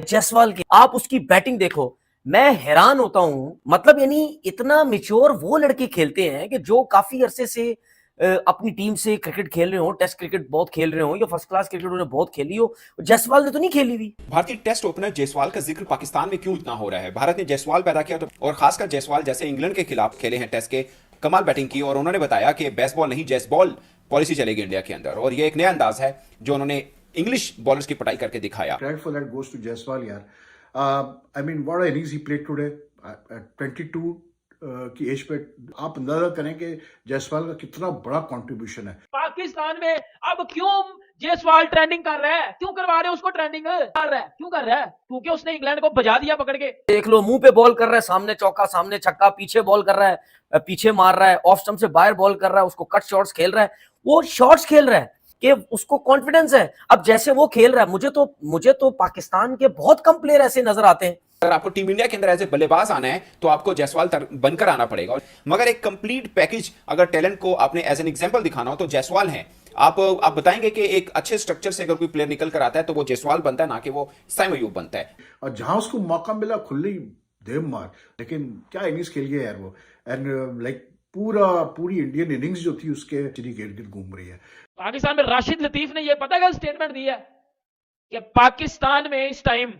जायसवाल की आप उसकी बैटिंग देखो, मैं हैरान होता हूं। मतलब यानी इतना मिच्योर वो लड़के खेलते हैं कि जो काफी अरसे से अपनी टीम से क्रिकेट खेल रहे हो, टेस्ट क्रिकेट बहुत खेल रहे हो या फर्स्ट क्लास क्रिकेट उन्होंने बहुत खेली हो। जायसवाल ने तो नहीं खेली हुई। भारतीय टेस्ट ओपनर जायसवाल का जिक्र पाकिस्तान में क्यों इतना हो रहा है? भारत ने जायसवाल पैदा किया तो, और खासकर जायसवाल जैसे इंग्लैंड के खिलाफ खेले हैं टेस्ट के, कमाल बैटिंग की और उन्होंने बताया कि बेसबॉल नहीं जैसबॉल पॉलिसी चलेगी इंडिया के अंदर, और ये एक नया अंदाज है जो उन्होंने इंग्लिश बॉलर्स की पटाई करके दिखाया। Credit for that goes to Jaiswal, यार. I mean, what innings he played today at 22 की एज पे. आप अंदाजा करें कि जायसवाल का कितना बड़ा कंट्रीब्यूशन है. पाकिस्तान में अब क्यों जायसवाल ट्रेंडिंग कर रहा है? क्यों करवा रहे हैं उसको ट्रेंडिंग कर रहा है? क्यों कर रहा है? क्योंकि उसने इंग्लैंड को बजा दिया पकड़ के। देख लो, मुंह पे बॉल कर रहा है, सामने चौका सामने छक्का, पीछे बॉल कर रहा है, पीछे मार रहा है, ऑफ स्टंप से बाहर बॉल कर रहा है, उसको कट शॉट्स खेल रहा है, वो शॉट्स खेल रहा है कि उसको कॉन्फिडेंस है। अब जैसे वो खेल रहा है, मुझे तो पाकिस्तान के बहुत कम प्लेयर ऐसे नजर आते हैं। अगर आपको टीम इंडिया के अंदर एज ए बल्लेबाज आना है तो आपको जायसवाल बनकर आना पड़ेगा, मगर एक कंप्लीट पैकेज अगर टैलेंट को आपने एज एन एग्जांपल दिखाना हो तो जायसवाल है। आप बताएंगे कि एक अच्छे स्ट्रक्चर से अगर कोई प्लेयर निकल कर आता है तो वो जायसवाल बनता है, ना कि वो साइम अयूब बनता है। और जहां उसको मौका मिला खुली देव मार. लेकिन क्या इनिंग्स खेल गया यार वो. एंड लाइक पूरी इंडियन इनिंग्स जो थी उसके इर्द गिर्द घूम रही है. पाकिस्तान में राशिद लतीफ ने यह पता क्या स्टेटमेंट दिया कि पाकिस्तान में इस टाइम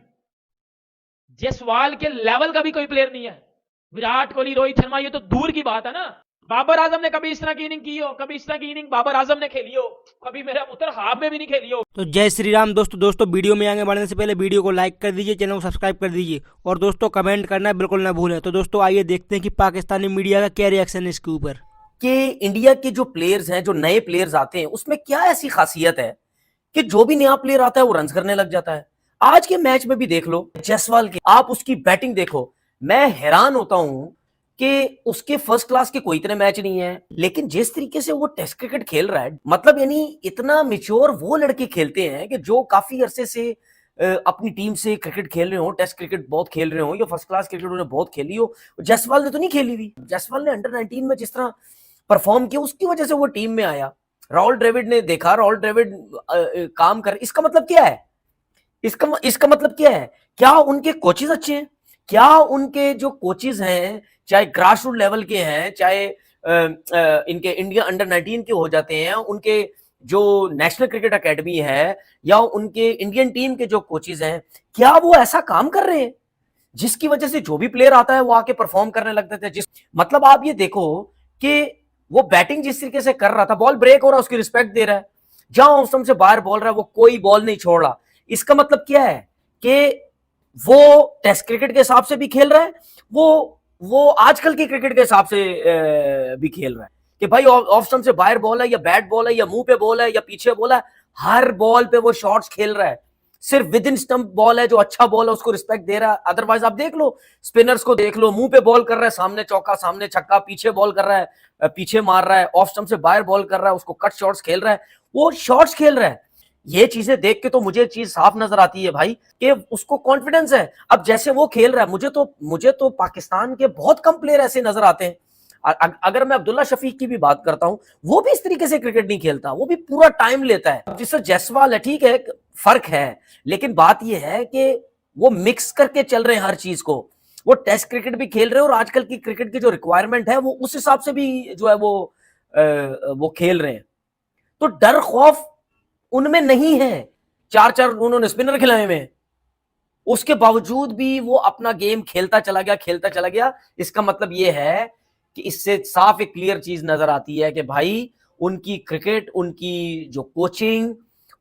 जायसवाल के लेवल का भी कोई प्लेयर नहीं है। विराट कोहली, रोहित शर्मा, ये तो दूर की बात है ना। बाबर आजम ने कभी इस तरह की इनिंग की हो? कभी इस तरह की इनिंग बाबर आजम ने खेली हो? कभी मेरा पुत्र हाफ में भी नहीं खेली हो। तो जय श्री राम दोस्तों वीडियो में आगे बढ़ने से पहले वीडियो को लाइक कर दीजिए, चैनल को सब्सक्राइब कर दीजिए और दोस्तों कमेंट करना बिल्कुल ना भूलें। तो दोस्तों आइए देखते हैं कि पाकिस्तानी मीडिया का क्या रिएक्शन है इसके ऊपर कि इंडिया के जो प्लेयर्स हैं, जो नए प्लेयर्स आते हैं, उसमें क्या ऐसी खासियत है कि जो भी नया प्लेयर आता है वो रन करने लग जाता है। आज के मैच में भी देख लो जायसवाल की आप उसकी बैटिंग देखो, मैं हैरान होता हूं कि उसके फर्स्ट क्लास के कोई इतने मैच नहीं है, लेकिन जिस तरीके से वो टेस्ट क्रिकेट खेल रहा है, मतलब यानी इतना मिच्योर वो लड़के खेलते हैं कि जो काफी अरसे से अपनी टीम से क्रिकेट खेल रहे हो, टेस्ट क्रिकेट बहुत खेल रहे हो या फर्स्ट क्लास क्रिकेट उन्होंने बहुत खेली हो। जायसवाल ने तो नहीं खेली हुई। जायसवाल ने अंडर 19 में जिस तरह परफॉर्म किया उसकी वजह से वो टीम में आया। राहुल द्रविड़ ने देखा, राहुल द्रविड़ काम कर, इसका मतलब क्या है? इसका मतलब क्या है? क्या उनके कोचेज अच्छे हैं? क्या उनके जो कोचेज हैं, चाहे ग्रास रूट लेवल के हैं, चाहे इनके इंडिया अंडर 19 के हो जाते हैं, उनके जो नेशनल क्रिकेट एकेडमी है या उनके इंडियन टीम के जो कोचेज हैं, क्या वो ऐसा काम कर रहे हैं जिसकी वजह से जो भी प्लेयर आता है वो आके परफॉर्म करने लगते थे? मतलब आप ये देखो कि वो बैटिंग जिस तरीके से कर रहा था, बॉल ब्रेक हो रहा है उसकी रिस्पेक्ट दे रहा है, जहां ऑफ स्टंप से बाहर बॉल रहा है वो कोई बॉल नहीं छोड़ रहा। इसका मतलब क्या है कि वो टेस्ट क्रिकेट के हिसाब से भी खेल रहा है, वो आजकल के क्रिकेट के हिसाब से भी खेल रहा है कि भाई ऑफ स्टंप से बाहर बॉल है या बैट बॉल है या मुंह पे बॉल है या पीछे बॉल है, हर बॉल पे वो शॉट्स खेल रहा है। सिर्फ विद इन स्टंप बॉल है जो अच्छा बॉल है उसको रिस्पेक्ट दे रहा है। अदरवाइज आप देख लो, स्पिनर्स को देख लो, मुंह पे बॉल कर रहा है, सामने चौका सामने छक्का, पीछे बॉल कर रहा है, पीछे मार रहा है, ऑफ स्टंप से बाहर बॉल कर रहा है, उसको कट शॉट्स खेल रहा है, वो शॉट्स खेल रहा है। ये चीजें देख के तो मुझे चीज साफ नजर आती है भाई कि उसको कॉन्फिडेंस है। अब जैसे वो खेल रहा है, मुझे तो पाकिस्तान के बहुत कम प्लेयर ऐसे नजर आते हैं। अगर मैं अब्दुल्ला शफीक की भी बात करता हूं, वो भी इस तरीके से क्रिकेट नहीं खेलता, वो भी पूरा टाइम लेता है। जिससे जायसवाल है, ठीक है, फर्क है, लेकिन बात यह है कि वो मिक्स करके चल रहे हैं हर चीज को। वो टेस्ट क्रिकेट भी खेल रहे हैं और आजकल की क्रिकेट की जो रिक्वायरमेंट है वो उस हिसाब से भी जो है वो खेल रहे हैं। तो डर खौफ उनमें नहीं है। चार उन्होंने स्पिनर खिलाए हुए हैं, उसके बावजूद भी वो अपना गेम खेलता चला गया। इसका मतलब ये है कि इससे साफ एक क्लियर चीज नजर आती है कि भाई उनकी क्रिकेट, उनकी जो कोचिंग,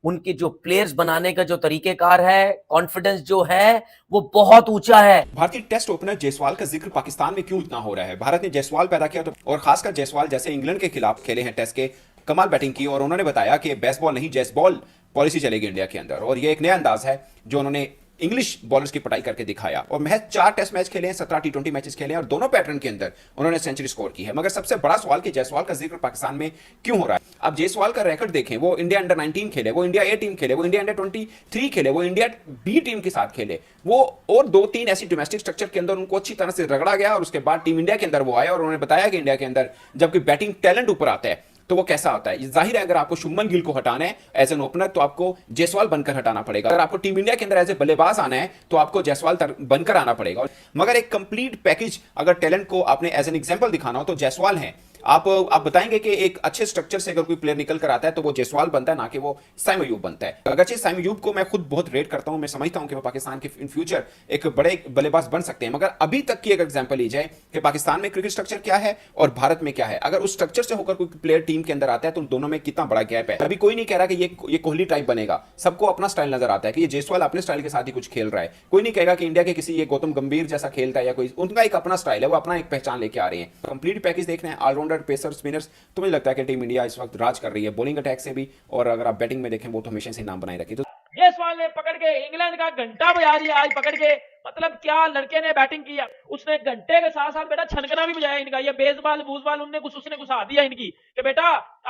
उनके जो प्लेयर्स बनाने का जो तरीकेकार है, कॉन्फिडेंस जो है वो बहुत ऊंचा है। भारतीय टेस्ट ओपनर जायसवाल का जिक्र पाकिस्तान में क्यों इतना हो रहा है? भारत ने जायसवाल पैदा किया तो, और खासकर जायसवाल जैसे इंग्लैंड के खिलाफ खेले हैं टेस्ट के, कमाल बैटिंग की और उन्होंने बताया कि बेसबॉल नहीं जैसबॉल पॉलिसी चलेगी इंडिया के अंदर, और ये एक नया अंदाज है जो उन्होंने इंग्लिश बॉलर्स की पटाई करके दिखाया। और महज 4 टेस्ट मैच खेले हैं, 17 टी20 मैचेस खेले हैं और दोनों पैटर्न के अंदर उन्होंने सेंचुरी स्कोर की है। मगर सबसे बड़ा सवाल कि जायसवाल का जिक्र पाकिस्तान में क्यों हो रहा है? अब जायसवाल का रिकॉर्ड देखें, वो इंडिया अंडर 19 खेले, वो इंडिया ए टीम खेले, वो इंडिया अंडर 23 खेले, वो इंडिया बी टीम के साथ खेले, वो और 2-3 ऐसी डोमेस्टिक स्ट्रक्चर के अंदर उनको अच्छी तरह से रगड़ा गया और उसके बाद टीम इंडिया के अंदर वो आए और उन्होंने बताया कि इंडिया के अंदर जबकि बैटिंग टैलेंट ऊपर आता है तो वो कैसा होता है? जाहिर है अगर आपको शुभमन गिल को हटाना है एज एन ओपनर तो आपको जायसवाल बनकर हटाना पड़ेगा। अगर आपको टीम इंडिया के अंदर एज ए बल्लेबाज आना है तो आपको जायसवाल बनकर आना पड़ेगा। मगर एक कंप्लीट पैकेज अगर टैलेंट को आपने एज एन एग्जांपल दिखाना हो तो जायसवाल है। आप बताएंगे कि एक अच्छे स्ट्रक्चर से अगर कोई प्लेयर निकल कर आता है तो वो जायसवाल बनता है, ना कि वो साइम अयूब बनता है। अगरचे साइम अयूब को मैं खुद बहुत रेट करता हूं, मैं समझता हूं कि वो पाकिस्तान के इन फ्यूचर एक बड़े बल्लेबाज बन सकते हैं, मगर अभी तक की अगर एग्जांपल ली जाए कि पाकिस्तान में क्रिकेट स्ट्रक्चर क्या है और भारत में क्या है, अगर उस स्ट्रक्चर से होकर कोई प्लेयर टीम के अंदर आता है तो दोनों में कितना बड़ा गैप है। अभी कोई नहीं कह रहा कि ये कोहली टाइप बनेगा, सबको अपना स्टाइल नजर आता है कि ये जायसवाल अपने स्टाइल के साथ ही कुछ खेल रहा है। कोई नहीं कहेगा कि इंडिया के किसी ये गौतम गंभीर जैसा खेलता है या कोई, उनका एक अपना स्टाइल है, वो अपना एक पहचान लेके आ रहे हैं। कंप्लीट पैकेज देखना है, ऑलराउंडर, पेसर, स्पिनर्स, तो मुझे लगता है कि टीम इंडिया इस वक्त राज कर रही है बॉलिंग अटैक से भी, और अगर आप बैटिंग में देखें वो तो हमेशा से नाम बनाए रखी। तो जायसवाल ने पकड़ के इंग्लैंड का घंटा बजा दिया आज पकड़ के, मतलब क्या लड़के ने बैटिंग किया, उसने घंटे के साथ साथ बेटा छनकना भी बजाया इनका। ये बेसबॉल बूसबॉल उसने घुसा दिया इनकी कि बेटा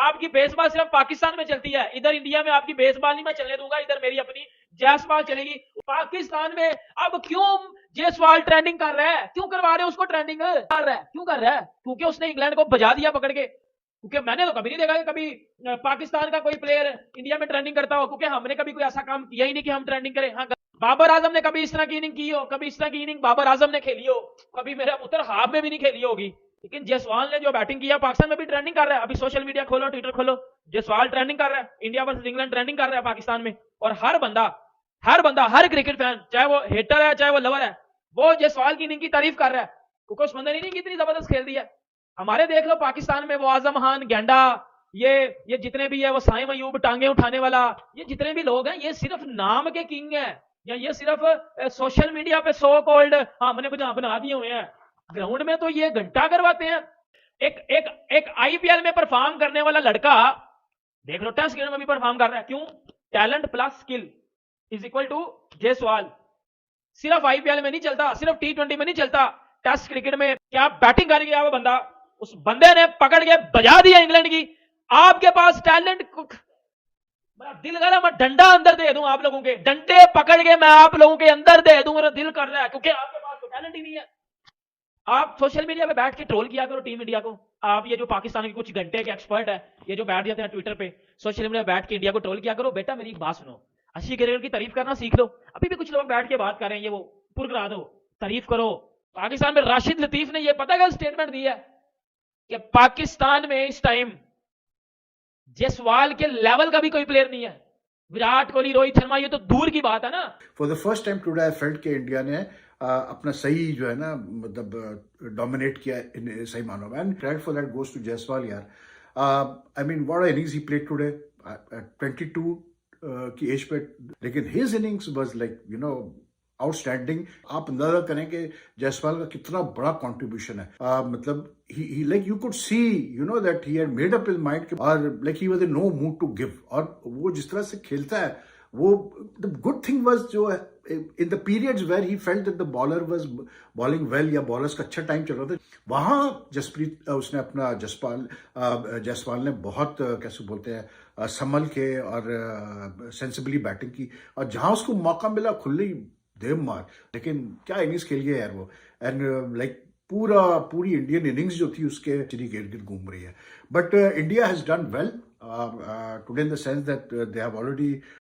आपकी बेसबॉल सिर्फ पाकिस्तान में चलती है, इधर इंडिया में आपकी बेसबॉल नहीं मैं चलने दूंगा, इधर मेरी अपनी जायसवाल चलेगी। पाकिस्तान में अब क्यों जायसवाल ट्रेंडिंग कर रहा है, क्यों करवा रहे हो उसको ट्रेंडिंग कर रहा है, क्यों कर रहा है? क्योंकि उसने इंग्लैंड को बजा दिया पकड़ के। क्योंकि मैंने तो कभी नहीं देखा कि कभी पाकिस्तान का कोई प्लेयर इंडिया में ट्रेंडिंग करता हो, क्योंकि हमने कभी कोई ऐसा काम किया ही नहीं कि हम ट्रेंडिंग करें। हाँ, बाबर आजम ने कभी इस तरह की इनिंग की हो, कभी इस तरह की इनिंग बाबर आजम ने खेली हो, कभी मेरा पुत्र हाफ में भी नहीं खेली होगी। लेकिन जायसवाल ने जो बैटिंग किया पाकिस्तान में भी ट्रेंडिंग कर रहा है। अभी सोशल मीडिया खोलो, ट्विटर खोलो, जायसवाल ट्रेंडिंग कर रहा है, इंडिया वर्सेस इंग्लैंड ट्रेंडिंग कर रहा है पाकिस्तान में। और हर बंदा हर क्रिकेट फैन, चाहे वो हेटर है चाहे वो लवर है, वो जायसवाल की इनिंग की तारीफ कर रहा है, क्योंकि उस बंदे ने इनिंग कितनी जबरदस्त खेल दी है। हमारे देख लो पाकिस्तान में वो आजम खान, गेंडा, ये जितने भी है, वो साइम अयूब टांगे उठाने वाला, ये जितने भी लोग हैं ये सिर्फ नाम के किंग हैं, या ये सिर्फ सोशल मीडिया पे सो कॉल्ड हमने बना दिए हुए हैं। ग्राउंड में तो ये घंटा करवाते हैं। एक आईपीएल में परफॉर्म करने वाला लड़का देख लो टेस्ट क्रिकेट में भी परफॉर्म कर रहा है। क्यों? Talent plus skill is equal to Jaiswal. सिर्फ आईपीएल में नहीं चलता, सिर्फ T20 में नहीं चलता, टेस्ट क्रिकेट में क्या बैटिंग कर गया वो बंदा, उस बंदे ने पकड़ के बजा दिया इंग्लैंड की। आपके पास टैलेंट, मेरा दिल कर रहा है मैं डंडा अंदर दे दूं आप लोगों के, डंडे पकड़ के मैं आप लोगों के अंदर दे दूं, मेरा दिल कर रहा है, क्योंकि आपके पास तो टैलेंट ही नहीं है। आप सोशल मीडिया पे बैठ के ट्रोल किया करो टीम इंडिया को। आप ये जो पाकिस्तान के कुछ घंटे के एक्सपर्ट है, ये जो बैठ जाते हैं ट्विटर पे, सोशल मीडिया बैठ के इंडिया को ट्रोल किया करो। बेटा मेरी एक बात सुनो, अच्छी क्रिकेट की तारीफ करना सीख लो। अभी भी कुछ लोग बैठ के बात कर रहे हैं, ये वो पुरकरा दो, तारीफ करो। पाकिस्तान में राशिद लतीफ ने ये पता क्या स्टेटमेंट दिया कि पाकिस्तान में इस टाइम जायसवाल के लेवल का भी कोई प्लेयर नहीं है। विराट कोहली, रोहित शर्मा, ये तो दूर की बात है ना। For the first time today I felt कि इंडिया ने अपना सही जो है ना मतलब डोमिनेट किया इन सही मानों में, and credit for that goes to Jaiswal यार। I mean what innings he played today, 22 की एज पे, लेकिन his innings was like you know outstanding. आप अंदाजा करें कि जायसवाल का कितना बड़ा कंट्रीब्यूशन है। मतलब he like you could see you know that he had made up his mind, और like he was in no mood to give. और वो जिस तरह से खेलता है, वो द गुड थिंग वाज जो in the periods where he felt that the bowler was bowling well, या बॉलर्स का अच्छा टाइम चल रहा था, वहां जसप्रीत उसने अपना जायसवाल ने बहुत कैसे बोलते हैं संभल के और सेंसिबली बैटिंग की, और जहां उसको मौका मिला खुली देव मार। लेकिन क्या इनिंग्स खेल गया यार वो, एंड लाइक पूरी इंडियन इनिंग्स जो थी उसके इर्द गिर्द घूम रही है। But India has done well today in the sense that they have already